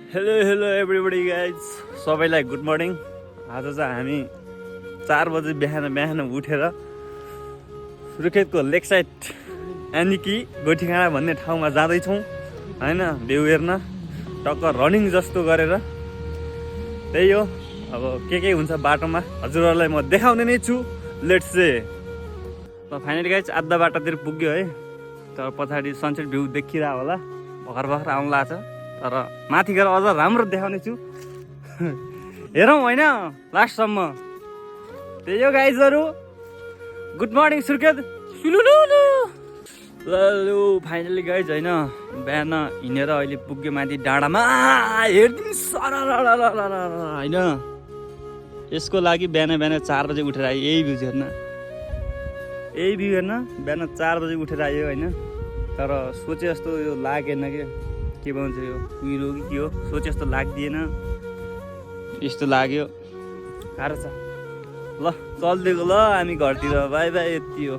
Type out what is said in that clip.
Hello hello everybody guys, सबैलाई good morning. आज चाहिँ हामी 4 बजे बिहान उठेर सुर्खेतको लेक साइड यानि कि गोठीगाँडा भन्ने ठाउँमा जाँदैछौँ होइन, भ्यू हेर्न टक्क रनिङ जस्तो गरेर। त्यही हो, अब के हुन्छ बाटोमा हजुरहरूलाई म देखाउने नै छु। लेट्स से ल फाइनली गाइज आधा बाटोतिर पुग्यो है। तर पछाडि सनसेट भ्यू देखिरह होला, भर्खर आउनु लाग्छ। तर माथि गएर अझ राम्रो देखाउने छु। हेरौँ होइन लास्टसम्म। त्यही हो गाइजहरू, गुड मर्निङ सुर्खेत। सुलुलुलु लु फाइनली गाइज होइन, बिहान हिँडेर अहिले पुग्यो माथि डाँडामा। हेरिदिनु होइन, यसको लागि बिहान 4 बजे उठेर आयो। यही भ्यू हेर्न, यही भ्यू हेर्न बिहान 4 बजे उठेर आयो होइन। तर सोचे जस्तो यो लागेन के भन्छ, यो कुहिरो कि के हो, सोचे जस्तो लाग्दिएन, यस्तो लाग्यो। गाह्रो छ। ल चलिदिएको ल हामी घरतिर, बाई बाई। यति हो।